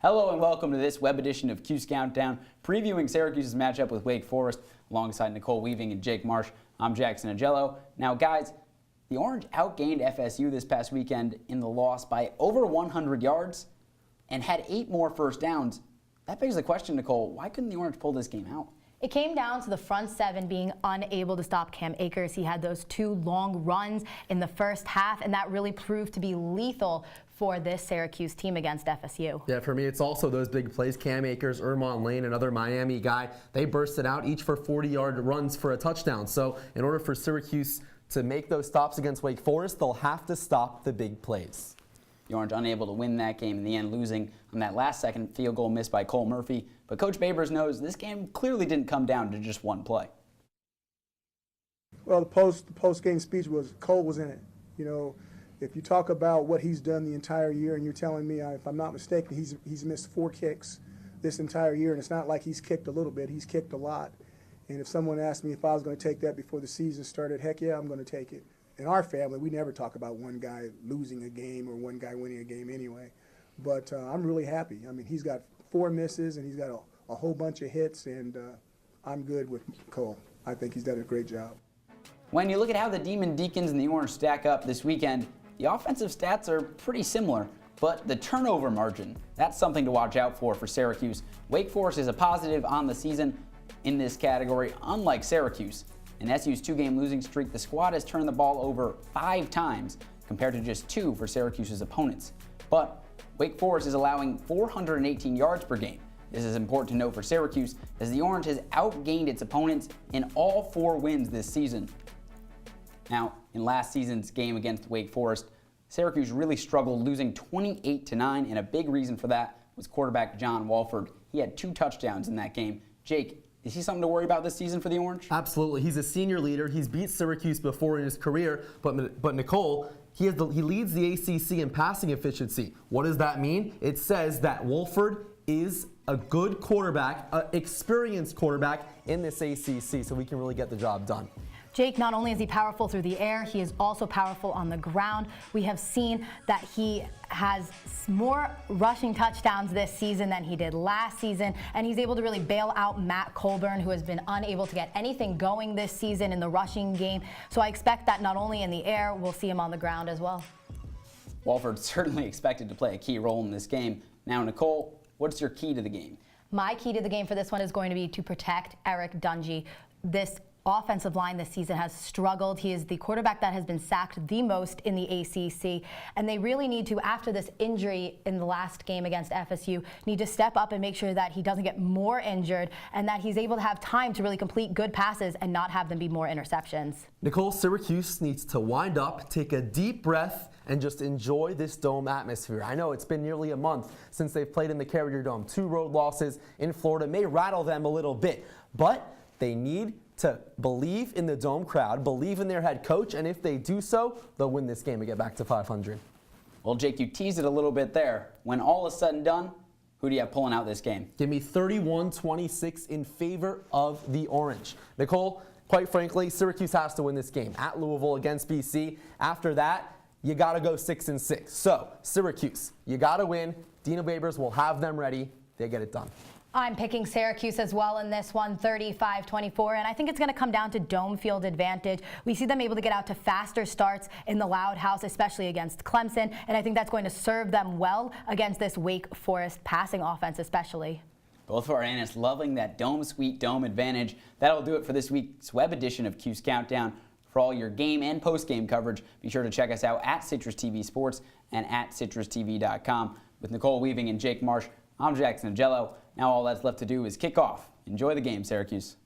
Hello and welcome to this web edition of Cuse Countdown, previewing Syracuse's matchup with Wake Forest alongside Nicole Weaving and Jake Marsh. I'm Jackson Ajello. Now guys, the Orange outgained FSU this past weekend in the loss by over 100 yards and had 8 more first downs. That begs the question, Nicole, why couldn't the Orange pull this game out? It came down to the front seven being unable to stop Cam Akers. He had those 2 long runs in the first half, and that really proved to be lethal for this Syracuse team against FSU. Yeah, for me, it's also those big plays. Cam Akers, Ermont Lane, another Miami guy, they bursted out each for 40-yard runs for a touchdown. So in order for Syracuse to make those stops against Wake Forest, they'll have to stop the big plays. The Orange unable to win that game in the end, losing on that last-second field goal missed by Cole Murphy. But Coach Babers knows this game clearly didn't come down to just one play. Well, the post-game speech was Cole was in it. You know, if you talk about what he's done the entire year, and you're telling me, if I'm not mistaken, he's missed 4 kicks this entire year, and it's not like he's kicked a little bit. He's kicked a lot. And if someone asked me if I was going to take that before the season started, heck yeah, I'm going to take it. In our family, we never talk about one guy losing a game or one guy winning a game anyway. But I'm really happy. I mean, he's got 4 misses and he's got a whole bunch of hits, and I'm good with Cole. I think he's done a great job. When you look at how the Demon Deacons and the Orange stack up this weekend, the offensive stats are pretty similar, but the turnover margin, that's something to watch out for Syracuse. Wake Forest is a positive on the season in this category, unlike Syracuse. In SU's 2-game losing streak, the squad has turned the ball over 5 times compared to just 2 for Syracuse's opponents. But Wake Forest is allowing 418 yards per game. This is important to note for Syracuse, as the Orange has outgained its opponents in all 4 wins this season. Now, in last season's game against Wake Forest, Syracuse really struggled, losing 28-9, and a big reason for that was quarterback John Walford. He had 2 touchdowns in that game. Jake, is he something to worry about this season for the Orange? Absolutely. He's a senior leader. He's beat Syracuse before in his career, but Nicole, he leads the ACC in passing efficiency. What does that mean? It says that Wolford is a good quarterback, an experienced quarterback in this ACC, so we can really get the job done. Jake, not only is he powerful through the air, he is also powerful on the ground. We have seen that he has more rushing touchdowns this season than he did last season, and he's able to really bail out Matt Colburn, who has been unable to get anything going this season in the rushing game. So I expect that not only in the air, we'll see him on the ground as well. Walford's certainly expected to play a key role in this game. Now, Nicole, what's your key to the game? My key to the game for this one is going to be to protect Eric Dungy. This offensive line this season has struggled. He is the quarterback that has been sacked the most in the ACC, and they really need to, after this injury in the last game against FSU, need to step up and make sure that he doesn't get more injured and that he's able to have time to really complete good passes and not have them be more interceptions. Nicole, Syracuse needs to wind up, take a deep breath, and just enjoy this dome atmosphere. I know it's been nearly a month since they've played in the Carrier Dome. 2 road losses in Florida may rattle them a little bit, but they need to believe in the Dome crowd, believe in their head coach, and if they do so, they'll win this game and get back to 500. Well, Jake, you teased it a little bit there. When all is said and done, who do you have pulling out this game? Give me 31-26 in favor of the Orange. Nicole, quite frankly, Syracuse has to win this game at Louisville against BC. After that, you got to go 6-6. So, Syracuse, you got to win. Dino Babers will have them ready. They get it done. I'm picking Syracuse as well in this one, 35-24, and I think it's going to come down to dome field advantage. We see them able to get out to faster starts in the Loud House, especially against Clemson, and I think that's going to serve them well against this Wake Forest passing offense especially. Both of our analysts loving that dome sweet dome advantage. That'll do it for this week's web edition of Cuse Countdown. For all your game and post-game coverage, be sure to check us out at CitrusTV Sports and at CitrusTV.com. With Nicole Weaving and Jake Marsh, I'm Jackson Ajello. Now all that's left to do is kick off. Enjoy the game, Syracuse.